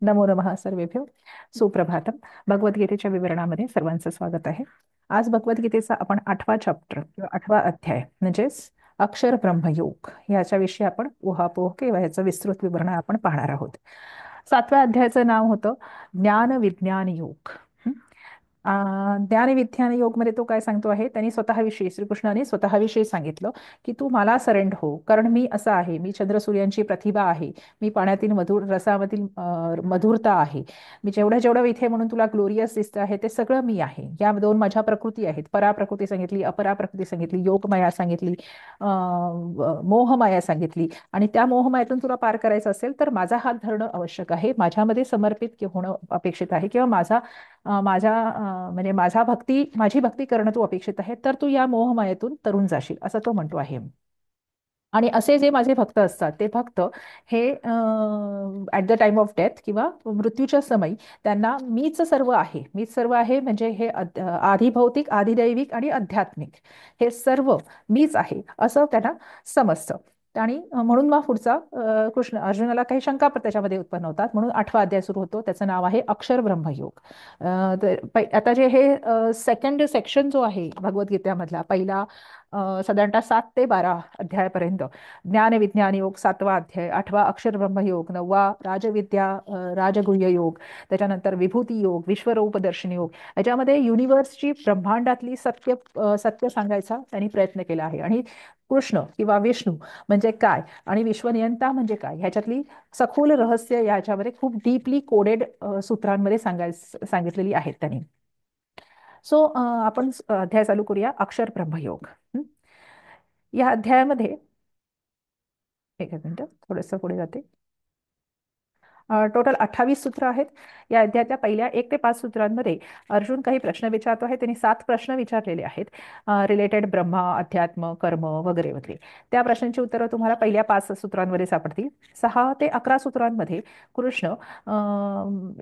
नमो नमः सर्वेभ्यो. सुप्रभातम. भगवद्गीतेच्या विवरणामध्ये सर्वांचं स्वागत आहे. आज भगवद्गीतेचा आपण 8वा चॅप्टर किंवा 8वा अध्याय म्हणजेच अक्षर ब्रह्मयोग याच्याविषयी आपण उहापोह किंवा याचं विस्तृत विवरण आपण पाहणार आहोत. 7व्या अध्यायाचं नाव होतं ज्ञान विज्ञान योग. ज्ञान विज्ञान योग मध्ये तो काय सांगतो आहे, त्यांनी स्वतःविषयी श्रीकृष्णाने स्वतःविषयी सांगितलं की तू मला सरेंड हो, कारण मी असा आहे, मी चंद्रसूर्यांची प्रतिभा आहे, मी पाण्यातील मधुर रसामधील मधुरता आहे, मी जेवढं जेवढं इथे म्हणून तुला ग्लोरियस दिसतं आहे ते सगळं मी आहे. या दोन माझ्या प्रकृती आहेत, पराप्रकृती सांगितली, अपराप्रकृती सांगितली, योगमाया सांगितली, मोहमाया सांगितली. आणि त्या मोहमायातून तुला पार करायचं असेल तर माझा हात धरणं आवश्यक आहे, माझ्यामध्ये समर्पित होणं अपेक्षित आहे, किंवा म्हणजे माझी भक्ती करणं तू अपेक्षित आहे, तर तू या मोहमायेतून तरुण जाशील असं तो म्हणतो आहे. आणि असे जे माझे भक्त असतात ते भक्त हे at the time of death किंवा मृत्यूच्या समयी त्यांना मीच सर्व आहे म्हणजे हे आधी भौतिक, आधी दैविक आणि आध्यात्मिक हे सर्व मीच आहे असं त्यांना समजतं. आणि म्हणून मग पुढचा कृष्ण अर्जुनाला काही शंका त्याच्यामध्ये उत्पन्न होतात, म्हणून 8वा अध्याय सुरू होतो, त्याचं नाव आहे अक्षर ब्रह्मयोग. आता जे हे सेकंड सेक्शन जो आहे भगवद्गीतेमधला पहिला साधारणतः 7 ते 12 अध्यायापर्यंत ज्ञान विज्ञान योग 7वा अध्याय, 8वा अक्षर ब्रह्मयोग, 9वा राजविद्या राजगुह्य योग, त्याच्यानंतर विभूती योग, विश्वरूप दर्शन योग, याच्यामध्ये युनिव्हर्सची ब्रह्मांडातली सत्य सांगायचा त्यांनी प्रयत्न केला आहे. आणि कृष्ण किंवा विष्णू म्हणजे काय आणि विश्वनियंता म्हणजे काय ह्याच्यातली सखोल रहस्य याच्यामध्ये खूप डीपली कोडेड सूत्रांमध्ये सांगितलेली आहेत त्यांनी. सो आपण अध्याय चालू करूया, अक्षर ब्रह्मयोग. या अध्यायामध्ये एक मिनिट थोडंसं पुढे जाते. टोटल 28 सूत्र आहेत. या अध्यायाच्या पहिल्या 1 ते 5 सूत्रांमध्ये अर्जुन काही प्रश्न विचारतो आहे. त्यांनी 7 प्रश्न विचारलेले आहेत रिलेटेड ब्रह्मा, अध्यात्म, कर्म वगैरे वगैरे. त्या प्रश्नांची उत्तरं तुम्हाला पहिल्या 5 सूत्रांमध्ये सापडतील. 6 ते 11 सूत्रांमध्ये कृष्ण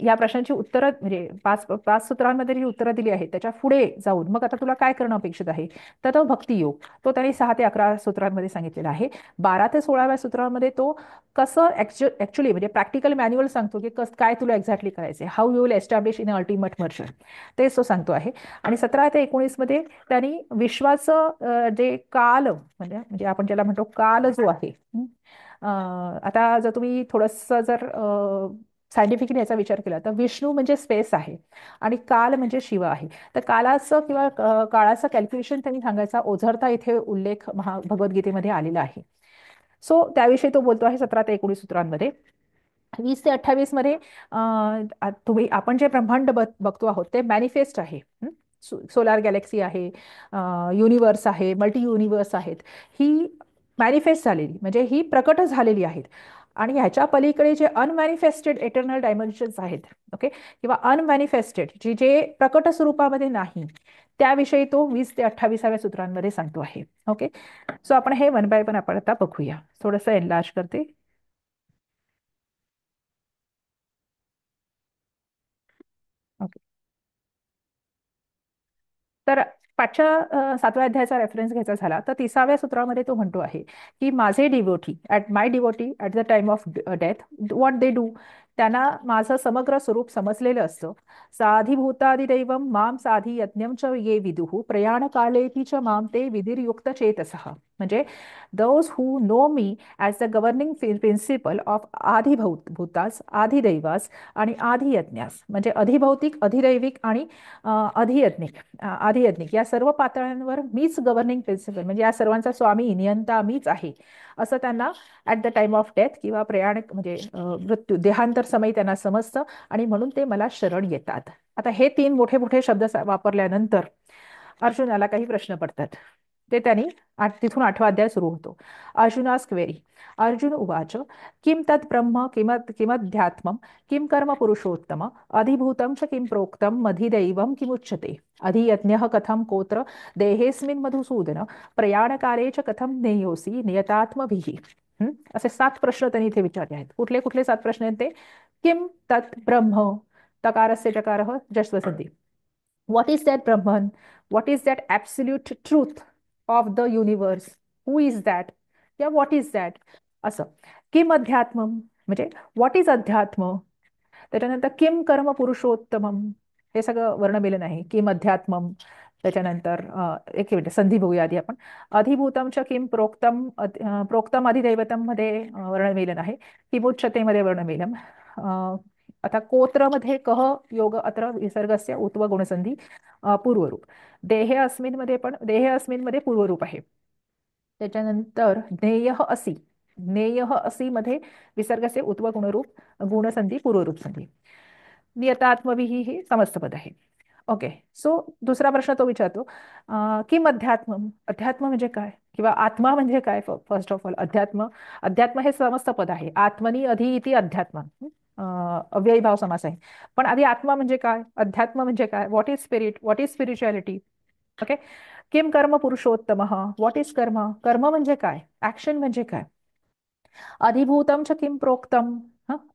या प्रश्नांची उत्तरं म्हणजे 5 सूत्रांमध्ये जी उत्तरं दिली आहेत त्याच्या पुढे जाऊन मग आता तुला काय करणं अपेक्षित आहे, तर तो भक्तियोग तो त्यांनी 6 ते 11 सूत्रांमध्ये सांगितलेला आहे. 12 ते 16व्या सूत्रामध्ये तो कसं ऍक्च्युली म्हणजे प्रॅक्टिकल मॅन्युअल सांगतो की काय तुला एक्झॅक्टली करायचं आहे, how you will establish in ultimate merger, तेच तो सांगतो आहे. आणि 17 ते 19 मध्ये त्यांनी विश्वाचं जे काल म्हणजे आपण ज्याला म्हणतो काल जो आहे, आता जर तुम्ही थोडंसं जर सायंटिफिकली याचा विचार केला तर विष्णू म्हणजे स्पेस आहे आणि काल म्हणजे शिव आहे. तर कालाचं किंवा काळाचं कॅल्क्युलेशन त्यांनी सांगायचा ओझरता इथे उल्लेख भगवद्गीतेमध्ये आलेला आहे. सो त्याविषयी तो बोलतो आहे 17 ते 19 सूत्रांमध्ये. 20 ते 28 मध्ये आपण जे ब्रह्मांड बघतो आहोत ते मॅनिफेस्ट आहे. सोलार गॅलेक्सी आहे, युनिवर्स आहे, मल्टी युनिवर्स आहेत. ही मॅनिफेस्ट झालेली म्हणजे ही प्रकट झालेली आहेत. आणि ह्याच्या पलीकडे जे अनमॅनिफेस्टेड एटर्नल डायमेन्शन्स आहेत, ओके, किंवा अनमॅनिफेस्टेड जे प्रकट स्वरूपामध्ये नाही, त्याविषयी तो 20 ते 28व्या सूत्रांमध्ये सांगतो आहे. ओके, सो आपण हे वन बाय वन आपण आता बघूया. थोडंसं एनलार्ज करते. ओके, तर पाचच्या 7व्या अध्यायाचा रेफरन्स घ्यायचा झाला तर 30व्या सूत्रामध्ये तो म्हणतो आहे की माझे devotee at the time of death what they do, त्यांना माझं समग्र स्वरूप समजलेलं असतं. साधिभूतादिदैवम माम साधी यज्ञम च ये विदुः प्रयाणकालेपि च माम ते विधिर्युक्त चेतसः. म्हणजे those who know me as the governing principle of आधिभूतास, आधिदैवास आणि आधियज्ञास, म्हणजे अधिभौतिक, अधिदैविक आणि आधियज्ञिक या सर्व पातळ्यांवर मीच गव्हर्निंग प्रिन्सिपल म्हणजे या सर्वांचा स्वामी नियंता मीच आहे असं त्यांना at the time of death किंवा प्रयाण म्हणजे मृत्यू देहांतर समयी त्यांना समजतं. आणि म्हणून ते मला शरण येतात. आता हे 3 मोठे मोठे शब्द वापरल्यानंतर अर्जुनाला काही प्रश्न पडतात. ते त्यांनी तिथून 8वा अध्याय सुरू होतो. अर्जुनास क्वेरी. अर्जुन उवाच किम तत् ब्रह्म किमध्यात्मं किम कर्म पुरुषोत्तम अधिभूतं च किम प्रोक्तं मधिदैवं किमुच्यते अधियज्ञः कथं कोत्र देहेस्मिन् मधुसूदन प्रयाणकाले च कथं नेयोसी नियतात्मभिः. असे 7 प्रश्न त्यांनी इथे विचारले आहेत. कुठले कुठले 7 प्रश्न आहेत ते? किम तत् ब्रह्म, तकारस्य चकारः जस्वसन्ति. What is that Brahman? What is that absolute truth of the universe? Who is that? या what is that? असं. किम अध्यात्म म्हणजे व्हॉट इज अध्यात्म, त्याच्यानंतर किम कर्म पुरुषोत्तमम, हे सगळं वर्णमेलन आहे. किम अध्यात्मम. त्याच्यानंतर एक मिनिट संधी बघूया आधी आपण. अधिभूतम च किम प्रोक्तम प्रोक्तम अधिदैवतम मध्ये वर्णमेलन आहे. किमुच्यतेमध्ये वर्णमेलम. आता कोत्रमध्ये कह योग अत्र विसर्गस्य उत्व गुणसंधी पूर्वरूप. देहे अस्मिन मध्ये पण देहे अस्मिन मध्ये पूर्वरूप आहे. त्याच्यानंतर ज्ञेय असी, ज्ञेय असी मध्ये विसर्गचे उत्व गुणरूप गुणसंधी पूर्वरूप संधी. नियतात्मविही हे समस्त पद आहे. ओके. सो दुसरा प्रश्न तो विचारतो किम अध्यात्म, अध्यात्म म्हणजे काय किंवा आत्मा म्हणजे काय. फर्स्ट ऑफ ऑल अध्यात्म, अध्यात्म हे समस्त पद आहे. आत्मनी अधि इति अध्यात्म, अव्ययी भाव समास आहे. पण आधी आत्मा म्हणजे काय, अध्यात्म म्हणजे काय, what is spirit, what is spirituality. Okay. Kim कर्म पुरुषोत्तम, व्हॉट इज कर्म, कर्म म्हणजे काय, ऍक्शन म्हणजे काय. अधिभूतम च किम प्रोक्तम,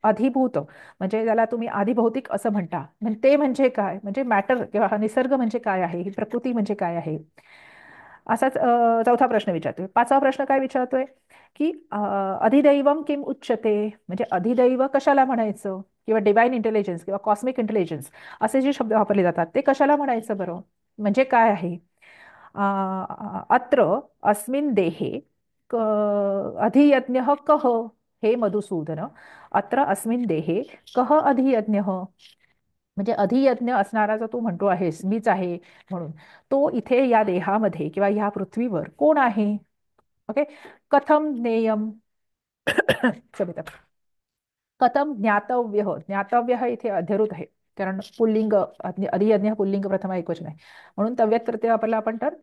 अधिभूत म्हणजे त्याला तुम्ही आधिभौतिक असं म्हणता. ते म्हणजे काय, म्हणजे मॅटर किंवा हा निसर्ग म्हणजे काय आहे, ही प्रकृती म्हणजे काय आहे. असाच चौथा प्रश्न विचारतोय. पाचवा प्रश्न काय विचारतोय की अधिदैवम किम उच्यते, म्हणजे अधिदैव कशाला म्हणायचं किंवा डिवाइन इंटेलिजन्स किंवा कॉस्मिक इंटेलिजन्स असे जे शब्द वापरले जातात ते कशाला म्हणायचं बरं, म्हणजे काय आहे. अत्र अस्मिन् देहे अधियज्ञः कः, हे मधुसूदन. अत्र अस्मिन् देहे कः अधियज्ञः, म्हणजे अधियज्ञ असणारा जो तू म्हणतो आहेस मीच आहे म्हणून, तो इथे या देहामध्ये किंवा या पृथ्वीवर कोण आहे. ओके. कथम ज्ञेयम क्षम्यतां. कथम ज्ञातव्य, ज्ञातव्य इथे अध्यरूत आहे कारण पुल्लिंग अधियज्ञ पुल्लिंग प्रथमा एकवचन आहे म्हणून तव्यात प्रत्यय वापरला आपण. तर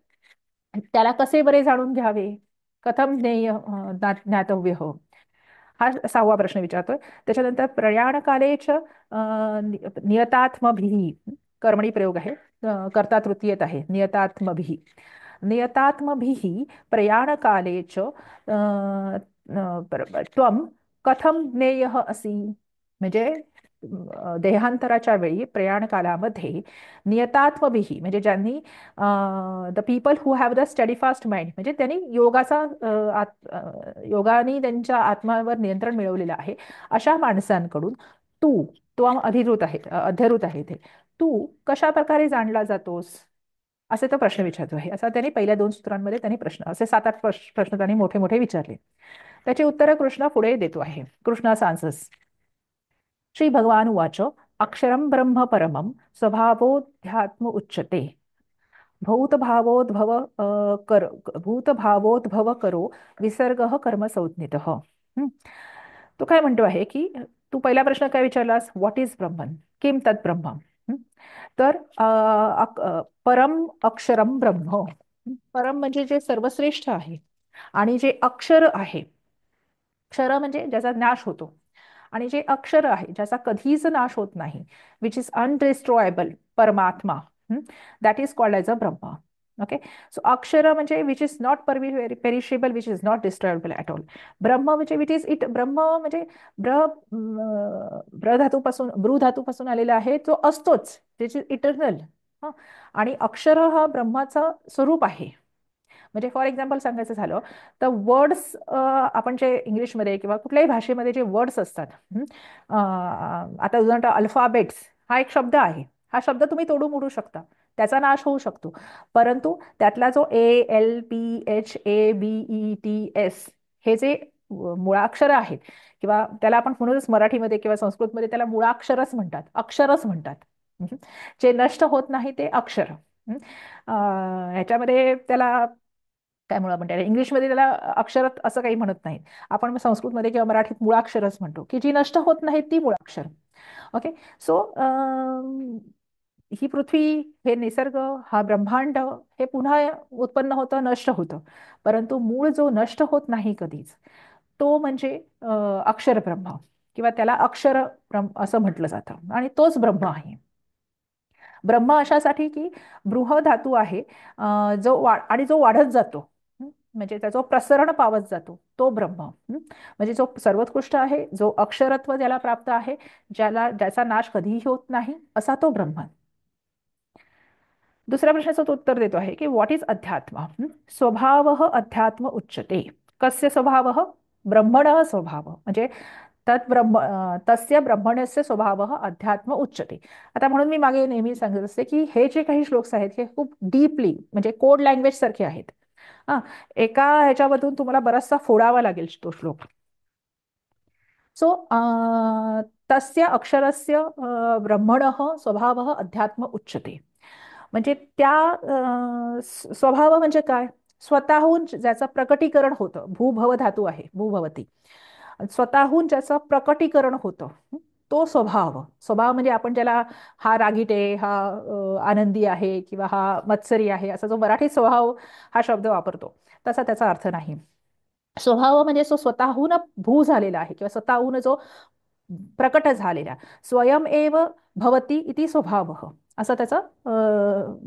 त्याला कसे बरे जाणून घ्यावे, कथम ज्ञेय ज्ञातव्य हो, हा सहावा प्रश्न विचारतोय. त्याच्यानंतर प्रयाणकालेच नियतात्मभिः, कर्मणी प्रयोग आहे, कर्ता तृतीयत आहे. नियतात्मभिः, नियतात्मभिः प्रयाणकालेच त्वम कथम ज्ञेयः असि, म्हणजे देहांतराच्या वेळी प्रयाण कालामध्ये नियतात्मभिः म्हणजे ज्यांनी the people who have the study fast mind, म्हणजे त्यांनी योगाचा योगाने त्यांच्या आत्मावर नियंत्रण मिळवलेलं आहे, अशा माणसांकडून तू, तो अधिरूत आहे अध्यरूत आहे ते, तू कशा प्रकारे जाणला जातोस, असे तो प्रश्न विचारतो आहे. असा त्यांनी पहिल्या दोन सूत्रांमध्ये त्यांनी प्रश्न असे 7-8 प्रश्न त्यांनी मोठे मोठे विचारले. त्याची उत्तरं कृष्ण पुढे देतो आहे. कृष्ण सांसस. श्री भगवान उवाच अक्षरं ब्रह्म परमं स्वभावोऽध्यात्म उच्यते भूतभावोद्भव कर भूतभावोद्भव करो विसर्ग कर्म संज्ञितः. तो काय म्हणतो आहे की तू पहिला प्रश्न काय विचारलास, व्हॉट इज ब्रह्मन, किम तत् ब्रह्म. तर परम अक्षरम ब्रह्म, परम म्हणजे जे सर्वश्रेष्ठ आहे आणि जे अक्षर आहे, क्षर म्हणजे ज्याचा नाश होतो, आणि जे अक्षर आहे ज्याचा कधीच नाश होत नाही, विच इज अनडिस्ट्रॉयबल परमात्मा, that is called as a Brahma. Okay. So अक्षर म्हणजे which is not perishable, which is not destructible at all. ब्रह्म म्हणजे विच इज इट, ब्रह्म म्हणजे ब्र धातूपासून ब्रू धातूपासून आलेला आहे, जो असतोच, विच इज इटर्नल. आणि अक्षर हा ब्रह्माचं स्वरूप आहे. म्हणजे फॉर एक्झाम्पल सांगायचं झालं तर वर्ड्स, आपण जे इंग्लिशमध्ये किंवा कुठल्याही भाषेमध्ये जे वर्ड्स असतात, आता उदाहरणार्थ अल्फाबेट्स हा एक शब्द आहे, हा शब्द तुम्ही तोडू मोडू शकता, त्याचा नाश होऊ शकतो, परंतु त्यातला जो ALPHABETS हे जे मुळाक्षर आहेत, किंवा त्याला आपण म्हणूनच मराठीमध्ये किंवा संस्कृतमध्ये त्याला मुळाक्षरच म्हणतात, अक्षरच म्हणतात. जे नष्ट होत नाही ते अक्षर. ह्याच्यामध्ये त्याला काय मुळा म्हणतात, इंग्लिशमध्ये त्याला अक्षरात असं काही म्हणत नाही, आपण संस्कृतमध्ये किंवा मराठीत मुळाक्षरच म्हणतो की जी नष्ट होत नाही ती मुळाक्षर. ओके. सो ही पृथ्वी, हे निसर्ग, हा ब्रह्मांड हे पुन्हा उत्पन्न होतं, नष्ट होतं, परंतु मूळ जो नष्ट होत नाही कधीच, तो म्हणजे अक्षर ब्रह्म, किंवा त्याला अक्षर ब्रह्म असं म्हटलं जातं, आणि तोच ब्रह्म आहे. ब्रह्म अशासाठी की बृह धातू आहे, आणि जो वाढत जातो, म्हणजे त्याचा प्रसरण पावत जातो, तो ब्रह्म. म्हणजे जो सर्वोत्कृष्ट आहे, जो अक्षरत्व ज्याला प्राप्त आहे, ज्याचा नाश कधीही होत नाही, असा तो ब्रह्म. दुसऱ्या प्रश्नाचं तो उत्तर देतो आहे की व्हॉट इज अध्यात्म. स्वभाव अध्यात्म उच्यते. कस्य स्वभाव, ब्रह्मण स्वभाव, म्हणजे तस्य ब्रह्मणस्य स्वभावः अध्यात्म उच्यते. आता म्हणून मी मागे नेहमी सांगत असते की हे जे काही श्लोक्स आहेत हे खूप डीपली म्हणजे कोड लँग्वेज सारखे आहेत. हा, एका ह्याच्यामधून तुम्हाला बराचसा फोडावा लागेल तो श्लोक. सो तस्य अक्षरस्य ब्रह्मणः स्वभावः अध्यात्म उच्यते. म्हणजे त्या स्वभाव म्हणजे काय, स्वतःहून ज्याचं प्रकटीकरण होतं, भूभव धातू आहे भूभवती, स्वतःहून ज्याचं प्रकटीकरण होतं, तो स्वभाव. स्वभाव म्हणजे आपण ज्याला हा रागीट आहे, हा आनंदी आहे किंवा हा मत्सरी आहे असा जो मराठी स्वभाव हा शब्द वापरतो तसा त्याचा अर्थ नाही. स्वभाव म्हणजे तो स्वतःहून भू झालेला आहे किंवा स्वतःहून जो प्रकट झालेला, स्वयं एव भवती इति स्वभाव, असं त्याचं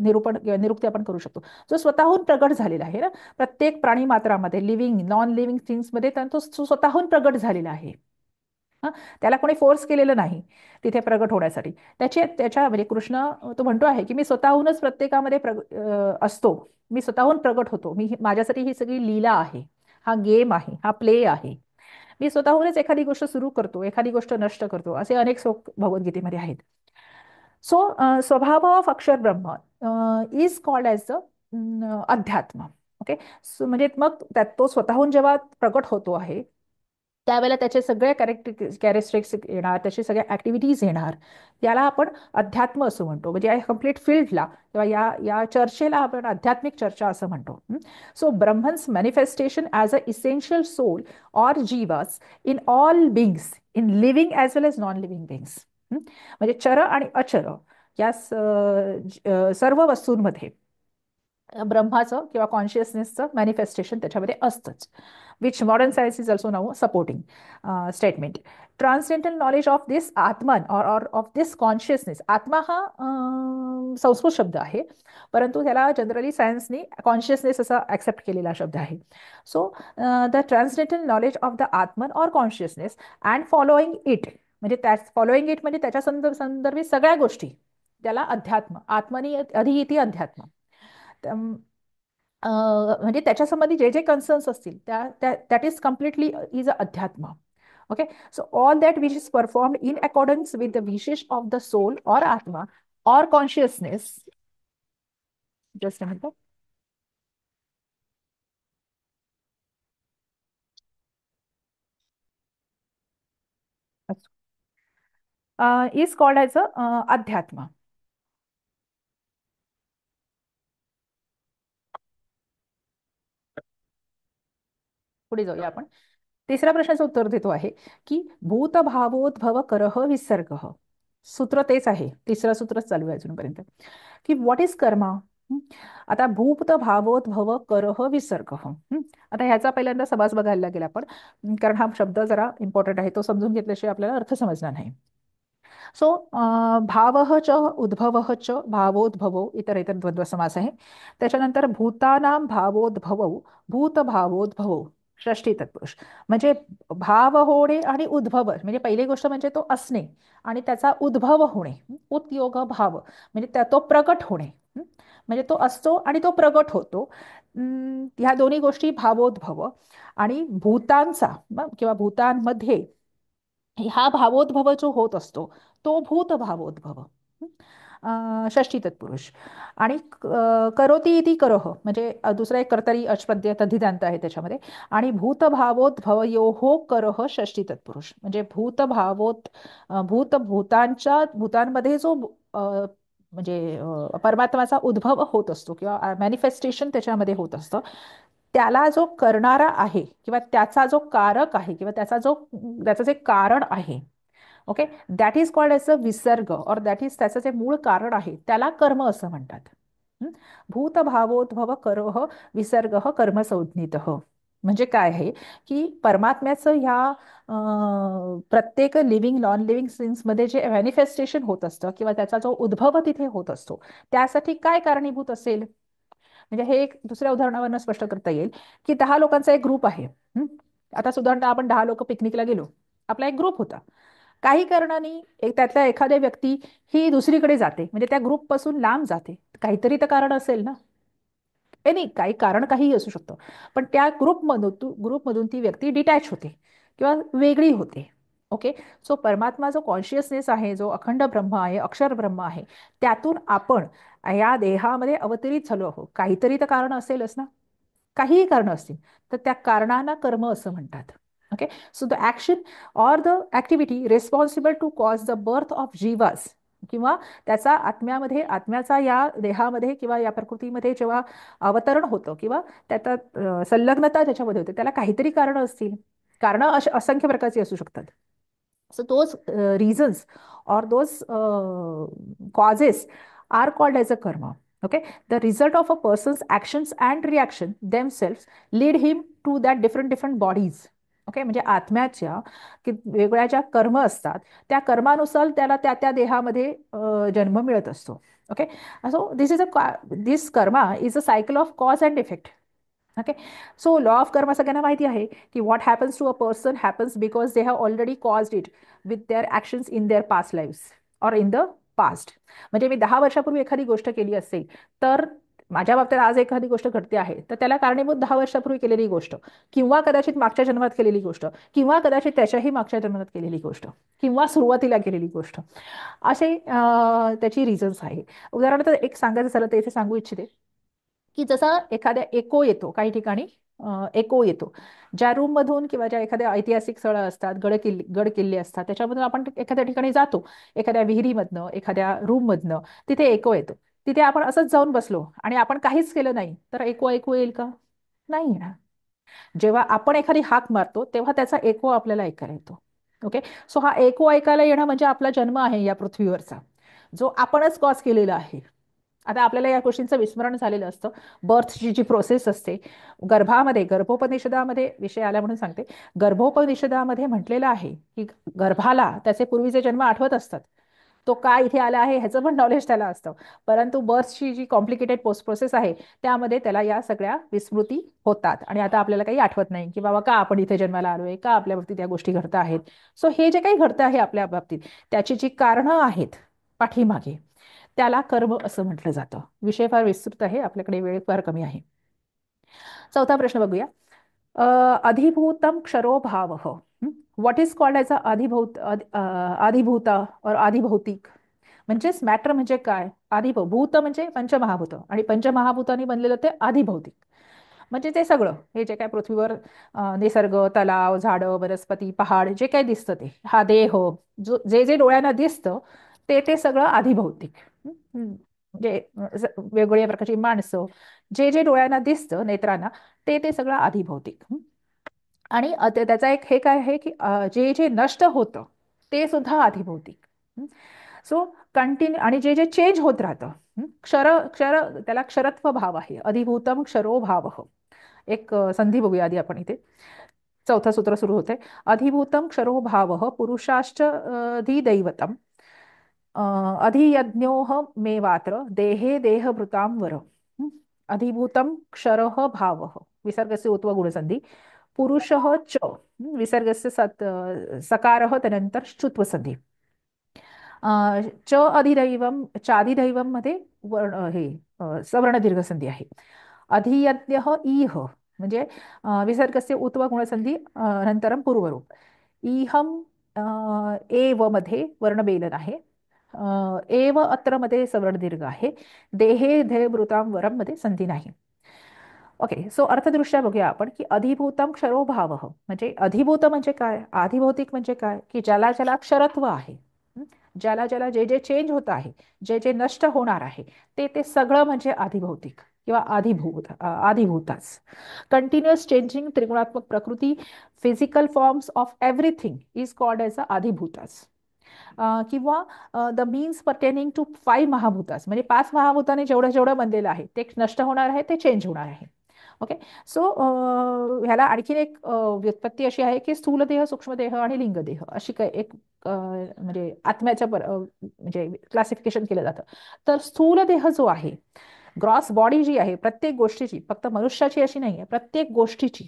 निरूपण किंवा निरुक्ती आपण करू शकतो. जो स्वतःहून प्रगट झालेला आहे ना, प्रत्येक प्राणी मात्रामध्ये, लिव्हिंग नॉन लिव्हिंग थिंग्समध्ये तो स्वतःहून प्रगट झालेला आहे. हं, त्याला कोणी फोर्स केलेलं नाही तिथे प्रगट होण्यासाठी. त्याच्या म्हणजे कृष्ण तो म्हणतो आहे की मी स्वतःहूनच प्रत्येकामध्ये असतो, मी स्वतःहून प्रगट होतो, माझ्यासाठी ही सगळी लीला आहे, हा गेम आहे, हा प्ले आहे. मी स्वतःहूनच एखादी गोष्ट सुरू करतो, एखादी गोष्ट नष्ट करतो, असे अनेक श्लोक भगवद्गीतेमध्ये आहेत. सो स्वभाव ऑफ अक्षर ब्रह्म इज कॉल्ड ॲज द अध्यात्म. ओके. सो म्हणजे मग त्यात तो स्वतःहून जेव्हा प्रकट होतो आहे त्यावेळेला त्याचे सगळे कॅरेक्टरिस्टिक्स येणार, त्याचे सगळ्या ॲक्टिव्हिटीज येणार, याला आपण अध्यात्म असं म्हणतो. म्हणजे या कम्प्लीट फील्डला किंवा या या चर्चेला आपण आध्यात्मिक चर्चा असं म्हणतो. So Brahman's manifestation as a essential soul or जीवास in all beings, in living as well as non living beings. म्हणजे चर आणि अचर या सर्व वस्तूंमध्ये ब्रह्माचं किंवा कॉन्शियसनेसचं मॅनिफेस्टेशन त्याच्यामध्ये असतंच. Which modern science is also now supporting statement. Transcendental knowledge of this Atman or of this consciousness. आत्मा हा संस्कृत शब्द आहे, परंतु त्याला जनरली सायन्सनी कॉन्शियसनेस असा ॲक्सेप्ट केलेला शब्द आहे. So the transcendental knowledge of the Atman or consciousness and following it, म्हणजे त्या फॉलोईंग इट म्हणजे त्याच्या संदर्भित सगळ्या गोष्टी, त्याला अध्यात्म, आत्मनी अधिइति अध्यात्म. म्हणजे त्याच्यासंबंधी जे जे कन्सर्न्स असतील that is completely is a adhyatma. Okay. So all that which is performed in accordance with the wishes of the soul or atma or consciousness. Just is called as a adhyatma. पुढे जाऊया आपण. तिसऱ्या प्रश्नाचं उत्तर देतो आहे की भूतभावोद्भव करह विसर्ग. सूत्र तेच आहे, तिसरं सूत्रच चालू आहे अजूनपर्यंत, की व्हॉट इज कर्मा. आता भूत भावोद्भव करह विसर्ग. आता ह्याचा पहिल्यांदा समास बघायला लागेल आपण, कारण हा शब्द जरा इम्पॉर्टंट आहे, तो समजून घेतल्याशिवाय आपल्याला अर्थ समजणार नाही. सो भावः च उद्भवः च भावोद्भवो इतर इतर द्वंद्व समास आहे. त्याच्यानंतर भूतानां भावोद्भवो भूतभावोद्भवो षष्ठी तत्पुरुष. म्हणजे भाव होणे आणि उद्भव, म्हणजे पहिली गोष्ट म्हणजे तो असणे आणि त्याचा उद्भव होणे, उद्योग भाव म्हणजे तो प्रकट होणे. म्हणजे तो असतो आणि तो प्रकट होतो. ह्या दोन्ही गोष्टी भावोद्भव. आणि भूतांचा किंवा भूतांमध्ये हा भावोद्भव जो होत असतो तो भूत भावोद्भव, षष्ठी तत्पुरुष. आणि करोती इति करोह म्हणजे दुसरा एक कर्तरी अच्प्रत्यय तद्धितांत आहे त्याच्यामध्ये. आणि भूतभावोद्भव योहो करह षष्ठी तत्पुरुष. म्हणजे भूतांच्या भूतांमध्ये जो म्हणजे परमात्माचा उद्भव होत असतो किंवा मॅनिफेस्टेशन त्याच्यामध्ये होत असतं, त्याला जो करणारा आहे किंवा त्याचा जो कारक आहे किंवा त्याचं जे कारण आहे, okay, that is called as अ विसर्ग और दॅट इज त्याचं जे मूळ कारण आहे त्याला कर्म असं म्हणतात. भूतभावोद्भव करह विसर्ग कर्म संज्ञित. म्हणजे काय आहे की परमात्म्याचं ह्या प्रत्येक लिव्हिंग नॉन लिव्हिंग सिन्समध्ये जे मॅनिफेस्टेशन होत असतं किंवा त्याचा जो उद्भव तिथे होत असतो त्यासाठी काय कारणीभूत असेल. म्हणजे हे एक दुसऱ्या उदाहरणावरून स्पष्ट करता येईल की 10 लोकांचा एक ग्रुप आहे. आता सुधारणा आपण 10 लोक पिकनिकला गेलो, आपला एक ग्रुप होता. काही कारणाने त्यातल्या एखाद्या व्यक्ती ही दुसरीकडे जाते, म्हणजे त्या ग्रुपपासून लांब जाते, काहीतरी तर कारण असेल ना. हे नाही, काही कारण काहीही असू शकतं, पण त्या ग्रुपमधून ती व्यक्ती डिटॅच होते किंवा वेगळी होते. ओके. सो परमात्मा जो कॉन्शियसनेस आहे, जो अखंड ब्रह्म आहे, अक्षर ब्रह्म आहे, त्यातून आपण या देहामध्ये अवतरित झालो आहोत. काहीतरी तर कारण असेलच ना, काहीही कारण असतील, तर त्या कारणांना कर्म असं म्हणतात. Okay. So the action or the activity responsible to cause the birth of जीवास, किंवा त्याचा आत्म्यामध्ये, आत्म्याचा या देहामध्ये किंवा या प्रकृतीमध्ये जेव्हा अवतरण होतं, किंवा त्याचा संलग्नता ज्याच्यामध्ये होते, त्याला काहीतरी कारण असतील. कारण असंख्य प्रकारची असू शकतात. So those reasons or those causes are called as a karma. Okay, the result of a person's actions and reaction themselves lead him to that different bodies. Okay, म्हणजे आत्म्याच्या वेगवेगळ्या ज्या कर्म असतात, त्या कर्मानुसार त्याला त्या त्या देहामध्ये जन्म मिळत असतो. Okay. So this karma is a cycle of cause and effect. Okay. So law of karma सगळ्यांना माहिती आहे की what happens to a person happens because they have already caused it with their actions in their past lives or in the past. म्हणजे मी 10 वर्षापूर्वी एखादी गोष्ट केली असेल, तर माझ्या बाबतीत आज एखादी गोष्ट घडते आहे, तर त्याला कारणीभूत 10 वर्षापूर्वी केलेली गोष्ट, किंवा कदाचित मागच्या जन्मात केलेली गोष्ट, किंवा कदाचित त्याच्याही मागच्या जन्मात केलेली गोष्ट, किंवा सुरुवातीला केलेली गोष्ट, असे त्याची रिझन्स आहे. उदाहरणार्थ एक सांगायचं झालं तर इथे सांगू इच्छिते की जसा एखाद्या एको येतो, काही ठिकाणी एको येतो, ज्या रूममधून किंवा ज्या एखाद्या ऐतिहासिक स्थळं असतात, गड किल्ले असतात, त्याच्यामधून आपण एखाद्या ठिकाणी जातो, एखाद्या विहिरीमधनं, एखाद्या रूममधनं, तिथे एको येतो. तिथे आपण असंच जाऊन बसलो आणि आपण काहीच केलं नाही, तर एको ऐकू येईल का? नाही येणार. जेव्हा आपण एखादी हाक मारतो, तेव्हा त्याचा एको आपल्याला ऐकायला येतो. ओके. सो हा एको ऐकायला येणं म्हणजे आपला जन्म आहे या पृथ्वीवरचा, जो आपणच कॉज केलेला आहे. आता आपल्याला या गोष्टींचं विस्मरण झालेलं असतं. बर्थची जी प्रोसेस असते गर्भामध्ये, गर्भोपनिषदामध्ये विषय आला म्हणून सांगते, गर्भोपनिषदामध्ये म्हटलेलं आहे की गर्भाला त्याचे पूर्वीचे जन्म आठवत असतात. तो का इथे आला आहे ह्याचं पण नॉलेज त्याला असतं. परंतु बर्थची जी कॉम्प्लिकेटेड पोस्ट प्रोसेस आहे, त्यामध्ये त्याला या सगळ्या विस्मृती होतात आणि आता आपल्याला काही आठवत नाही की बाबा का आपण इथे जन्माला आलोय, का आपल्या बाबतीत या गोष्टी घडत आहेत. सो हे जे काही घडतं आहे आपल्या बाबतीत, त्याची जी कारणं आहेत पाठीमागे, त्याला कर्म असं म्हटलं जातं. विषय फार विस्तृत आहे, आपल्याकडे वेळ फार कमी आहे. चौथा प्रश्न बघूया. अधिभूतम क्षरो भाव. What is called as a adhibhuta or adhibhautik. म्हणजेच मॅटर म्हणजे काय? भूत म्हणजे पंचमहाभूत, आणि पंचमहाभूतांनी बनलेलं ते अधिभौतिक. म्हणजे ते सगळं, हे जे काय पृथ्वीवर निसर्ग, तलाव, झाडं, वनस्पती, पहाड, जे काही दिसतं ते, हा देह, जे जे डोळ्यांना दिसतं, ते सगळं अधिभौतिक. म्हणजे वेगवेगळ्या प्रकारची माणसं, जे जे डोळ्यांना दिसतं, नेत्रांना, ते सगळं अधिभौतिक. आणि त्याचा एक हे काय आहे की जे जे नष्ट होतं, ते सुद्धा अधिभौतिक. सो कंटिन्यू, आणि जे जे चेंज होत राहतं, क्षर क्षर त्याला क्षरत्व भाव आहे. अधिभूतम क्षरो भाव. एक संधी बघूया आधी आपण इथे. चौथा सूत्र सुरू होते. अधिभूतम क्षरो भाव पुरुषाश्च दैवतम अधियज्ञोह मेवात्र देहे देहभृतां वर. अधिभूतम क्षरः भाव, विसर्गस्य उत्व गुणसंधी, पुरुषः च, विसर्गस्य सकारः तदनंतर श्चुत्व संधी. च अधिदैवम, चाधिदैवम मध्ये हे सवर्ण दीर्घ संधी आहे. अधियज्ञ इह, म्हणजे विसर्गस्य उत्व गुणसंधी नंतरम पूर्वरूप. इहम एव मध्ये वर्णबेलन आहे. एव अत्र मध्ये सवर्ण दीर्घ आहे. देहे धेभृताम वरम मध्ये संधी नाही. ओके. सो अर्थदृष्ट्या बघूया आपण की अधिभूतम क्षरो भाव, म्हणजे अधिभूत म्हणजे काय, आधिभौतिक म्हणजे काय, की ज्याला ज्याला क्षरत्व आहे, ज्याला ज्याला जे जे चेंज होत आहे, जे जे नष्ट होणार आहे, ते सगळं म्हणजे अधिभौतिक किंवा आधिभूताच. कंटिन्युअस चेंजिंग त्रिगुणात्मक प्रकृती, physical forms of everything is called as a अधिभूतास. किंवा द मीन्स पर्टेनिंग टू 5 महाभूतास, म्हणजे 5 महाभूताने जेवढं जेवढं बनलेलं आहे ते नष्ट होणार आहे, ते चेंज होणार आहे. ओके. सो ह्याला आणखीन एक व्युत्पत्ती अशी आहे की स्थूलदेह, सूक्ष्मदेह आणि लिंगदेह, अशी काय एक म्हणजे आत्म्याच्या म्हणजे क्लासिफिकेशन केलं जातं. तर स्थूलदेह जो आहे, ग्रॉस बॉडी जी आहे प्रत्येक गोष्टीची, फक्त मनुष्याची अशी नाही आहे, प्रत्येक गोष्टीची,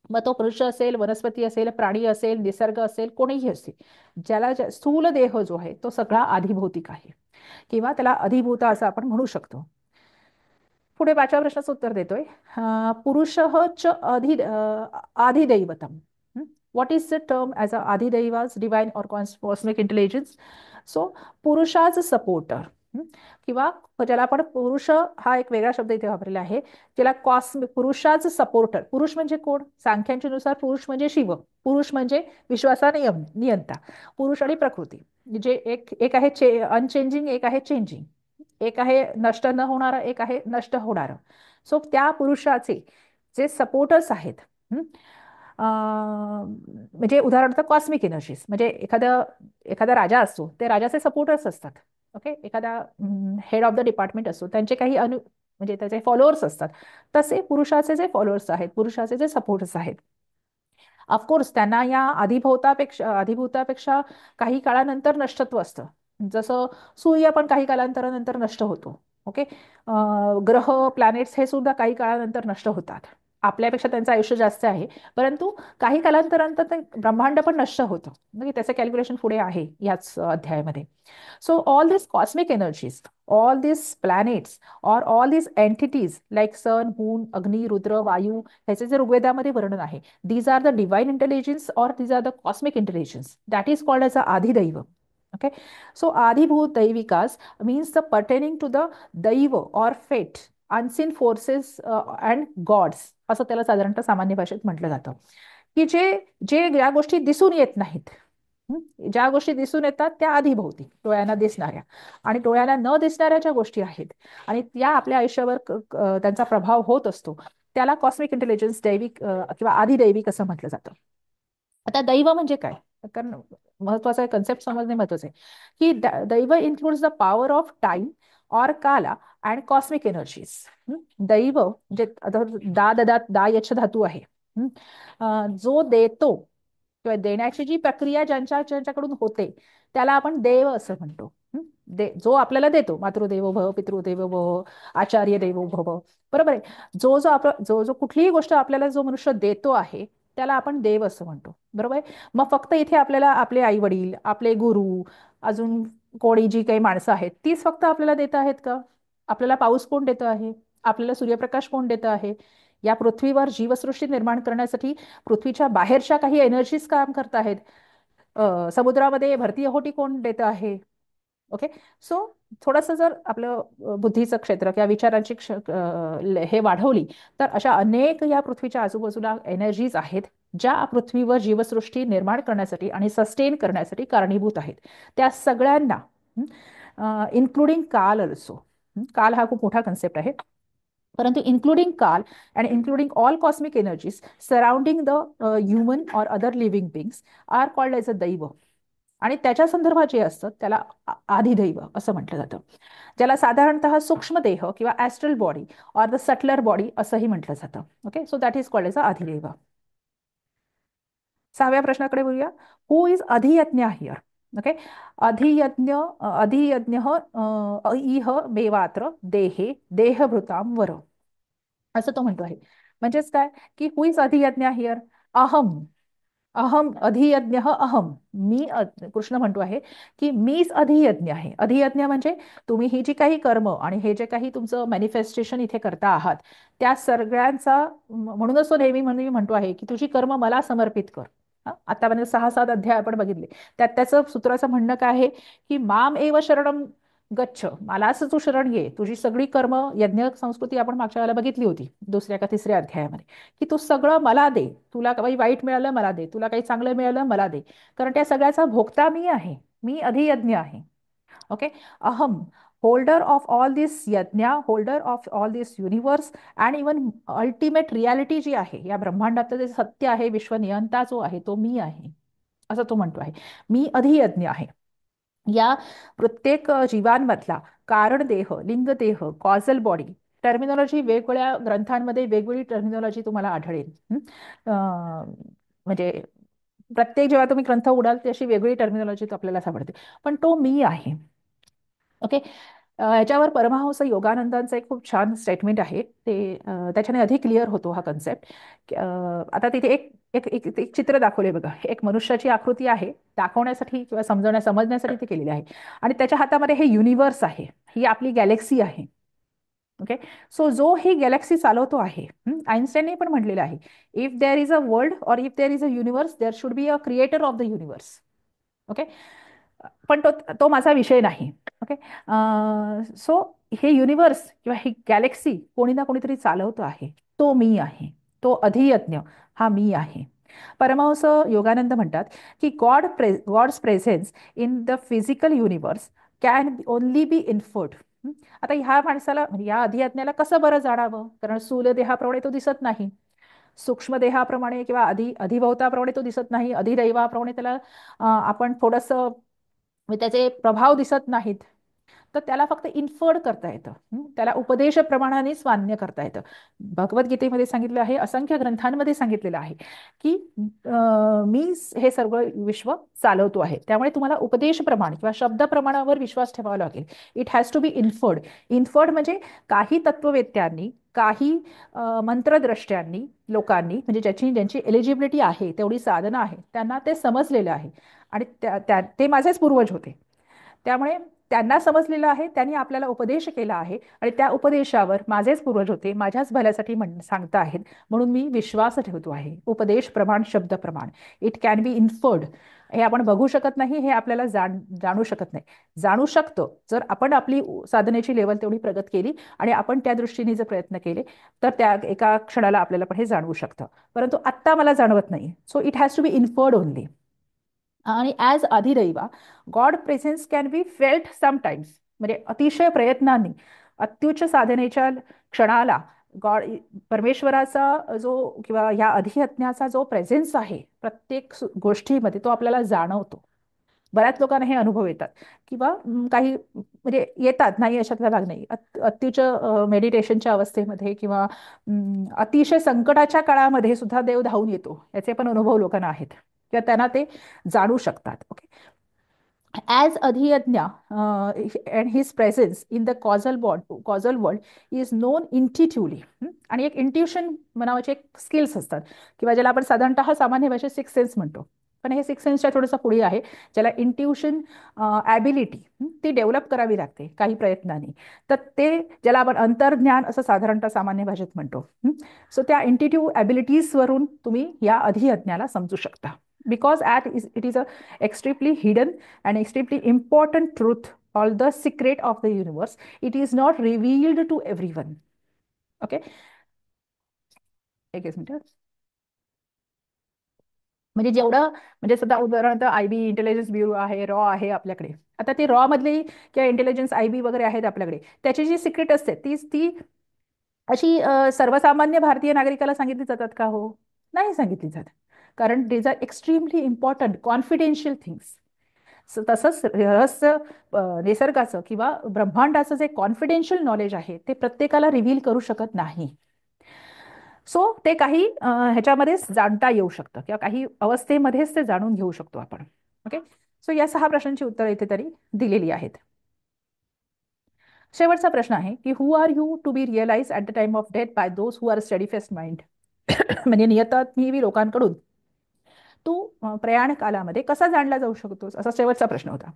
मग तो मनुष्य असेल, वनस्पती असेल, प्राणी असेल, निसर्ग असेल, कोणीही असेल, ज्याला स्थूल देह जो आहे तो सगळा अधिभौतिक आहे, किंवा त्याला अधिभूत असं आपण म्हणू शकतो. पुढे 5व्या प्रश्नाचं उत्तर देतोय. पुरुष च अधिदैवतम. What is the term as a Adhidevas, divine or cosmic intelligence? So पुरुषाचं सपोर्टर किंवा ज्याला आपण पुरुष हा एक वेगळा शब्द इथे वापरलेला आहे, ज्याला पुरुषाचं सपोर्टर. पुरुष म्हणजे कोण? सांख्यांच्या नुसार पुरुष म्हणजे शिव. पुरुष म्हणजे विश्वाचा नियंता. पुरुष आणि प्रकृती जे एक एक आहे अनचेंजिंग, एक आहे चेंजिंग, एक आहे नष्ट न होणारं, एक आहे नष्ट होणारं. सो त्या पुरुषाचे जे सपोर्टर्स आहेत, म्हणजे उदाहरणार्थ कॉस्मिक एनर्जीज, म्हणजे एखादा राजा असतो, ते राजाचे सपोर्टर्स असतात. ओके, एखादा हेड ऑफ द डिपार्टमेंट असतो, त्यांचे काही म्हणजे त्याचे फॉलोअर्स असतात. तसे पुरुषाचे जे फॉलोअर्स आहेत, पुरुषाचे जे सपोर्टर्स आहेत, ऑफकोर्स त्यांना या अधिभूतापेक्षा काही काळानंतर नष्टत्व असतं. जसं सूर्य पण काही कालांतरानंतर नष्ट होतो. ओके, ग्रह प्लॅनेट्स हे सुद्धा काही काळानंतर नष्ट होतात. आपल्यापेक्षा त्यांचं आयुष्य जास्त आहे, परंतु काही कालांतरानंतर ते ब्रह्मांड पण नष्ट होतं. म्हणजे त्याचं कॅल्क्युलेशन पुढे आहे याच अध्यायामध्ये. So all this cosmic energies, all these planets or all these entities like sun, moon, अग्नी, रुद्र, वायू, ह्याचे जे ऋग्वेदामध्ये वर्णन आहे, these are the divine intelligence or these are the cosmic intelligence that is called as a adhidaiva. Okay, so adhibhut daivikas means the pertaining to the daiva or fate, unseen forces and gods, असं त्याला साधारणतः सामान्य भाषेत म्हटलं जातं. की जे जे या गोष्टी दिसून येत नाहीत, ज्या गोष्टी दिसून येतात त्या अधिभौतिक डोळ्यांना दिसणाऱ्या, आणि डोळ्यांना न दिसणाऱ्या ज्या गोष्टी आहेत आणि त्या आपल्या आयुष्यावर त्यांचा प्रभाव होत असतो, त्याला कॉस्मिक इंटेलिजन्स, दैविक किंवा आधिदैविक असं म्हटलं जातं. आता दैव म्हणजे काय? कारण महत्वाचा कन्सेप्ट समजणे महत्वाचे आहे की दैव includes the power of time और काला अँड कॉस्मिक एनर्जीज. दैव म्हणजे दा ददा दा यक्ष धातू आहे. जो देतो किंवा देण्याची जी प्रक्रिया ज्यांच्याकडून होते त्याला आपण देव असं म्हणतो. जो आपल्याला देतो, मातृदेवो भव, पितृदेवो भव, आचार्य देवो भव, बरोबर आहे. जो कुठलीही गोष्ट आपल्याला जो मनुष्य देतो आहे त्याला आपण देव असं म्हणतो, बरोबर आहे. मग फक्त इथे आपल्याला आपले आई वडील, आपले गुरु, अजून कोणी जी काही माणसं आहेत तीच फक्त आपल्याला देत आहेत का? आपल्याला पाऊस कोण देत आहे? आपल्याला सूर्यप्रकाश कोण देत आहे? या पृथ्वीवर जीवसृष्टी निर्माण करण्यासाठी पृथ्वीच्या बाहेरच्या काही एनर्जीज काम करत आहेत. समुद्रामध्ये भरती ओहोटी कोण देत आहे? ओके, सो थोडंसं जर आपलं बुद्धीचं क्षेत्र किंवा विचारांची हे वाढवली तर अशा अनेक या पृथ्वीच्या आजूबाजूला एनर्जीज आहेत ज्या पृथ्वीवर जीवसृष्टी निर्माण करण्यासाठी आणि सस्टेन करण्यासाठी कारणीभूत आहेत. त्या सगळ्यांना इन्क्लुडिंग काल ऑल्सो, काल हा खूप मोठा कन्सेप्ट आहे, परंतु including kaal and including all cosmic energies surrounding the human or other living beings are called as a daiva. आणि त्याच्या संदर्भात जे असतं त्याला आधिदैव असं म्हटलं जातं, ज्याला साधारणतः सूक्ष्मदेह किंवा astral body or the subtler body असंही म्हटलं जातं. Okay, so that is called as a adhidaiva. 6व्या प्रश्नाकडे बोलूया. Who is adhiyajna here? Okay, अधियज्ञ इह मेवात्र देहे देहभृताम वर, असं तो म्हणतो आहे. म्हणजेच काय की हु इज अधियज्ञ हिअर? अहम, अहम अधियज्ञ अहम, मी. कृष्ण म्हणतो आहे की मीच अधियज्ञ आहे. अधियज्ञ म्हणजे तुम्ही ही जी काही कर्म आणि हे जे काही तुमचं मॅनिफेस्टेशन इथे करता आहात त्या सगळ्यांचा, म्हणूनच तो नेहमी म्हणतो आहे की तुझी कर्म मला समर्पित कर. आतापर्यंत 6-7 अध्याय आपण बघितले, त्यात त्याचं सूत्राचं म्हणणं काय आहे की माम एव शरणम गच्छ, मलाच तू शरण ये. तुझी सगळी कर्म यज्ञ संस्कृती आपण मागच्या वेळेला बघितली होती 2ऱ्या का 3ऱ्या अध्यायामध्ये, की तू सगळं मला दे. तुला काही वाईट मिळालं मला दे, तुला काही चांगलं मिळालं मला दे, कारण त्या सगळ्याचा भोगता मी आहे. मी अधियज्ञ आहे. ओके, अहम holder of all this yajna, holder of all this universe and even ultimate reality जी आहे या ब्रह्मांडातलं जे सत्य आहे, विश्वनियंता जो आहे तो मी आहे, असं तो म्हणतो आहे. मी अधियज्ञ आहे. या प्रत्येक जीवांमधला कारणदेह, लिंगदेह, कॉझल बॉडी, टर्मिनॉलॉजी वेगवेगळ्या ग्रंथांमध्ये वेगवेगळी टर्मिनॉलॉजी तुम्हाला आढळेल. म्हणजे प्रत्येक जेव्हा तुम्ही ग्रंथ उडाल तशी वेगळी टर्मिनॉलॉजी आपल्याला सापडते, पण तो मी आहे. ओके, याच्यावर परमहंस योगानंदांचं एक खूप छान स्टेटमेंट आहे, ते त्याच्याने अधिक क्लिअर होतो हा कन्सेप्ट. आता तिथे एक एक एक एक चित्र दाखवले बघा. एक मनुष्याची आकृती आहे, दाखवण्यासाठी किंवा समजण्यासाठी ते केलेले आहे, आणि त्याच्या हातामध्ये हे युनिवर्स आहे, ही आपली गॅलेक्सी आहे. ओके. सो जो ही गॅलेक्सी चालवतो आहे, आईन्स्टाईनने पण म्हटलेलं आहे, if there is a world or if there is a universe there should be a creator of the universe. Okay. पण तो तो माझा विषय नाही. ओके. सो हे युनिवर्स किंवा ही गॅलेक्सी कोणी ना कोणीतरी चालवतो आहे. तो मी आहे. तो अधियज्ञ हा मी आहे. परमहंस योगानंद म्हणतात की god's presence in the physical universe can only be inferred. आता ह्या माणसाला म्हणजे या अधियज्ञाला कसं बरं जाणावं, कारण स्थूल देहाप्रमाणे तो दिसत नाही, सूक्ष्म देहाप्रमाणे किंवा अधिभौताप्रमाणे तो दिसत नाही, अधिदैवाप्रमाणे त्याला आपण थोडंसं म्हणजे त्याचे प्रभाव दिसत नाहीत. तर त्याला फक्त इन्फर्ड करता येतं. त्याला उपदेश प्रमाणानेच मान्य करता येतं. भगवद्गीतेमध्ये सांगितलं आहे, असंख्य ग्रंथांमध्ये सांगितलेलं आहे की मी हे सगळं विश्व चालवतो आहे. त्यामुळे तुम्हाला उपदेश प्रमाण किंवा शब्द प्रमाणावर विश्वास ठेवावा लागेल. It has to be inferred. Inferred म्हणजे काही तत्ववेत्यांनी, काही मंत्रद्रष्ट्यांनी, लोकांनी म्हणजे ज्यांची एलिजिबिलिटी आहे, तेवढी साधना आहे, त्यांना ते समजलेलं आहे. आणि ते माझेच पूर्वज होते. त्यामुळे त्यांना समजलेलं आहे, त्यांनी आपल्याला उपदेश केला आहे आणि त्या उपदेशावर माझेच पूर्वज होते, माझ्याच भल्यासाठी सांगता आहेत, म्हणून मी विश्वास ठेवतो आहे. उपदेश प्रमाण, शब्द प्रमाण. It can be inferred. हे आपण बघू शकत नाही, हे आपल्याला जाणू शकत नाही. जाणू शकतो जर आपण आपली साधनेची लेवल तेवढी प्रगत केली आणि आपण त्या दृष्टीने जर प्रयत्न केले, तर त्या एका क्षणाला आपल्याला पण हे जाणवू शकतं. परंतु आत्ता मला जाणवत नाही. So it has to be inferred only. आणि as adhidaiva god presence can be felt sometimes. म्हणजे अतिशय प्रयत्नांनी अत्युच्च साधनेच्या क्षणाला गॉड, परमेश्वराचा जो किंवा या अधियज्ञाचा जो प्रेझेन्स आहे प्रत्येक गोष्टीमध्ये, तो आपल्याला जाणवतो. बऱ्याच लोकांना हे अनुभव येतात किंवा काही म्हणजे येतात, नाही अशातला भाग नाही. अत्युच्च मेडिटेशनच्या अवस्थेमध्ये किंवा अतिशय संकटाच्या काळामध्ये सुद्धा देव धावून येतो, याचे पण अनुभव लोकांना आहेत किंवा त्यांना ते जाणू शकतात. Okay. As adhiyajna and his presence in the causal world is known intuitively. आणि एक इंट्युशन नावाचे एक स्किल्स असतात किंवा ज्याला आपण साधारणतः सामान्य भाषेत सिक्स सेन्स म्हणतो, पण हे सिक्स सेन्सच्या थोडंसं पुढे आहे, ज्याला इंट्युशन ॲबिलिटी ती डेव्हलप करावी लागते काही प्रयत्नांनी. तर ते ज्याला आपण अंतर्ज्ञान असं साधारणतः सामान्य भाषेत म्हणतो. सो त्या इंटिट्यू ॲबिलिटीजवरून तुम्ही या अधियज्ञाला समजू शकता. Because it is a extremely hidden and extremely important truth, all the secret of the universe, it is not revealed to everyone. Okay. एक मिनिट. म्हणजे जेवढं म्हणजे सुद्धा उदाहरणार्थ IB इंटेलिजन्स ब्युरो आहे, रॉ आहे आपल्याकडे. आता ती रॉ मधली किंवा इंटेलिजन्स IB वगैरे आहेत आपल्याकडे, त्याची जी सिक्रेट असते ती अशी सर्वसामान्य भारतीय नागरिकाला सांगितली जातात का? हो, नाही सांगितली जात. कारण these are extremely important confidential things. तसंच रहस्य निसर्गाचं किंवा ब्रह्मांडाचं जे कॉन्फिडेन्शियल नॉलेज आहे ते प्रत्येकाला रिव्हील करू शकत नाही. सो ते काही ह्याच्यामध्येच जाणता येऊ शकतं किंवा काही अवस्थेमध्येच ते जाणून घेऊ शकतो आपण. ओके. सो या 6 प्रश्नांची उत्तरं इथे तरी दिलेली आहेत. शेवटचा प्रश्न आहे की who are you to be realise at the time of death by those who are steadfast mind. म्हणजे नियतज्ञ लोकांकडून तू प्रयाण कालामध्ये कसा जाणला जाऊ शकतोस, असा शेवटचा प्रश्न होता.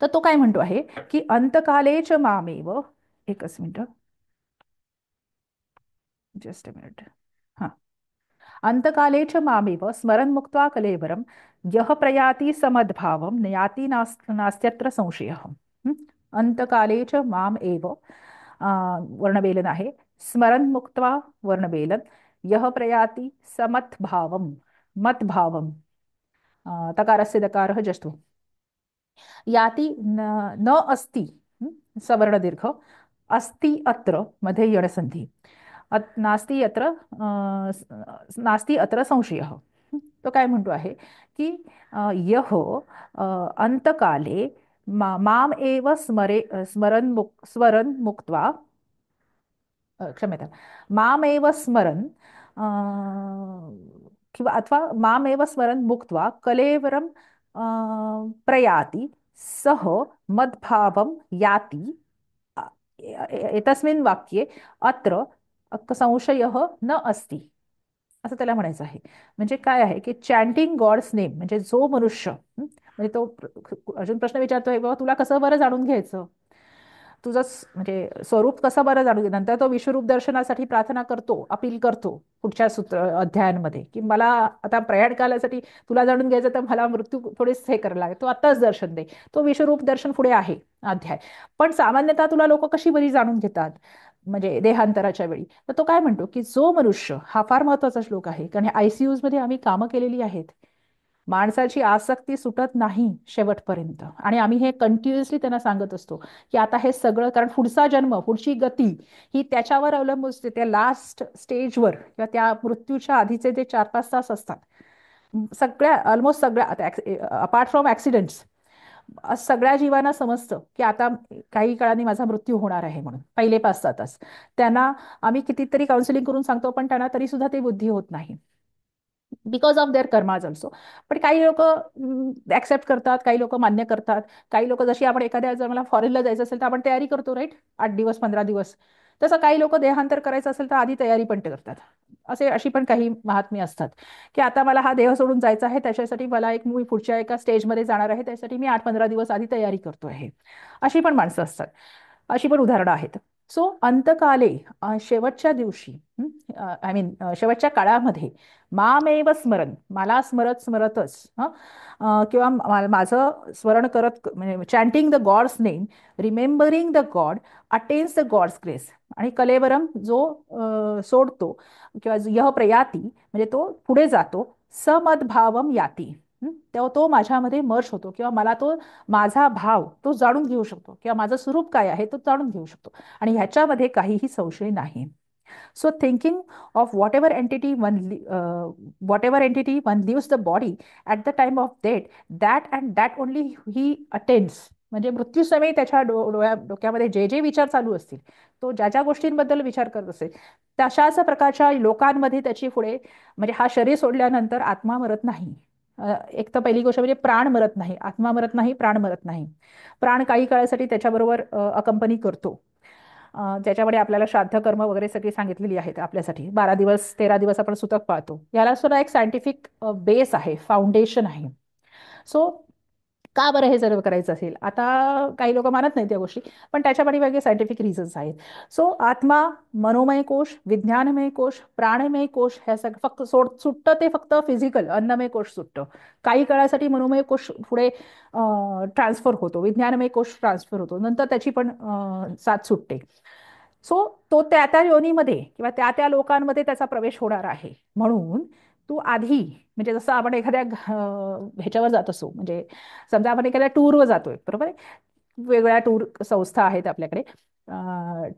तर तो काय म्हणतो आहे की अंतकालेच मामेव, एकच मिनिट, जस्ट अ मिनिट. हां. अंतकालेच मामेव स्मरण मुक्त्वा कलेवरम यह प्रयाती समद्भावम नयाती नास्त्यत्र संशयः. अंतकालेच माम एव, वर्णबेलन आहे, स्मरण मुक्त्वा वर्णबेलन, यह प्रयाती समद्भावम, मद्भावम, तकारस्य दकारः जष्टु, याती न अस्ति, सवर्ण दीर्घ, अस्ति अत्र मध्ये यणसंधी, नास्ति अत्र नास्ति अत्र संशयः. तो काय म्हणतो आहे की यह अंतकाले माम एव स्मरण मुक्त्वा, क्षम्यता, मामेव स्मरण किंवा अथवा मामेव स्मरण मुक्त्वा कलेवरम प्रयाति सह मद्भावम याति. एतस्मिन् वाक्ये अत्र संशयः न अस्ति, असं त्याला म्हणायचं आहे. म्हणजे काय आहे की चॅन्टिंग गॉड्स नेम, म्हणजे जो मनुष्य म्हणजे तो अजून प्रश्न विचारतोय, बाबा तुला कसं बरं जाणून घ्यायचं, तुझं म्हणजे स्वरूप कसं बरं जाणून घे. नंतर तो विश्वरूप दर्शनासाठी प्रार्थना करतो, अपील करतो पुढच्या अध्यायांमध्ये, की मला आता प्रयाण कालासाठी तुला जाणून घ्यायचं तर मला मृत्यू थोडेच हे करायला लागेल, तो आत्ताच दर्शन दे. तो विश्वरूप दर्शन पुढे आहे अध्याय. पण सामान्यतः तुला लोक कशी बरी जाणून घेतात म्हणजे देहांतराच्या वेळी, तर तो काय म्हणतो की जो मनुष्य, हा फार महत्वाचा श्लोक आहे कारण आयसीयूज मध्ये आम्ही कामं केलेली आहेत, माणसाची आसक्ती सुटत नाही शेवटपर्यंत. आणि आम्ही हे कंटिन्युअसली त्यांना सांगत असतो की आता हे सगळं, कारण पुढचा जन्म, पुढची गती ही त्याच्यावर अवलंबून असते, त्या लास्ट स्टेजवर किंवा त्या मृत्यूच्या आधीचे जे 4-5 तास असतात. सगळ्या, ऑलमोस्ट सगळ्या, आता अपार्ट फ्रॉम ऍक्सिडेंट्स, सगळ्या जीवांना समजतं की आता काही काळाने माझा मृत्यू होणार आहे म्हणून. पहिले 5-6 तास त्यांना आम्ही कितीतरी काउन्सिलिंग करून सांगतो, पण त्यांना तरी सुद्धा ते बुद्धी होत नाही, because of their karmas also. पण काही लोक ऍक्सेप्ट करतात, काही लोक मान्य करतात. काही लोक, जशी आपण एखाद्या, जर मला फॉरेनला जायचं असेल तर आपण तयारी करतो, राईट, 8 दिवस 15 दिवस. तसं काही लोक देहांतर करायचं असेल तर आधी तयारी पण ते करतात. अशी पण काही महात्मे असतात की आता मला हा देह सोडून जायचा आहे, त्याच्यासाठी मला मी पुढच्या एका स्टेजमध्ये जाणार आहे, त्यासाठी मी 8-15 दिवस आधी तयारी करतो आहे. अशी पण माणसं असतात, अशी पण उदाहरणं आहेत. सो अंतकाले, शेवटच्या दिवशी, आय मीन शेवटच्या काळामध्ये, मामेव स्मरण, मला स्मरत स्मरतच, किंवा माझं स्मरण करत, म्हणजे chanting the gods name, remembering the God, attains the gods grace. आणि कलेवरम, जो सोडतो किंवा यह प्रयाती, म्हणजे तो पुढे जातो, समदभावम याती, तेव्हा तो माझ्यामध्ये मर्ज होतो, किंवा मला तो, माझा भाव तो जाणून घेऊ शकतो, किंवा माझं स्वरूप काय आहे तो जाणून घेऊ शकतो. आणि ह्याच्यामध्ये काहीही संशय नाही. So thinking of whatever entity one leaves the body at the time of death, that and that only he attains. म्हणजे मृत्यूसमयी त्याच्या डोक्यामध्ये जे जे विचार चालू असतील, तो ज्या ज्या गोष्टींबद्दल विचार करत असेल, तशाच प्रकारच्या लोकांमध्ये त्याची पुढे, म्हणजे हा शरीर सोडल्यानंतर आत्मा मरत नाही. एक तर पहिली गोष्ट म्हणजे प्राण मरत नाही, आत्मा मरत नाही, प्राण मरत नाही. प्राण काही काळासाठी त्याच्याबरोबर अकंपनी करतो. ज्याच्यामध्ये आपल्याला श्राद्ध कर्म वगैरे सगळी सांगितलेली आहेत आपल्यासाठी. 12 दिवस 13 दिवस आपण सुतक पाळतो, याला सुद्धा एक सायंटिफिक बेस आहे, फाउंडेशन आहे. सो का बरं हे सर्व करायचं असेल, आता काही लोक मानत नाहीत त्या गोष्टी, पण त्याच्यामध्ये वेगळे सायंटिफिक रिझन्स आहेत. सो आत्मा, मनोमय कोश, विज्ञानमय कोश, प्राणमय कोश, ह्या सगळं फक्त सुटतं ते फक्त फिजिकल अन्नमय कोश सुटतं. काही काळासाठी मनोमय कोश पुढे ट्रान्सफर होतो, विज्ञानमय कोश ट्रान्सफर होतो, नंतर त्याची पण साथ सुटते. सो तो त्या त्या योनीमध्ये किंवा त्या त्या लोकांमध्ये त्याचा प्रवेश होणार आहे. म्हणून तू आधी, म्हणजे जसं आपण एखाद्या ह्याच्यावर जात असो, म्हणजे समजा आपण एखाद्या टूरवर जातोय, बरोबर आहे, वेगवेगळ्या टूर संस्था आहेत आपल्याकडे,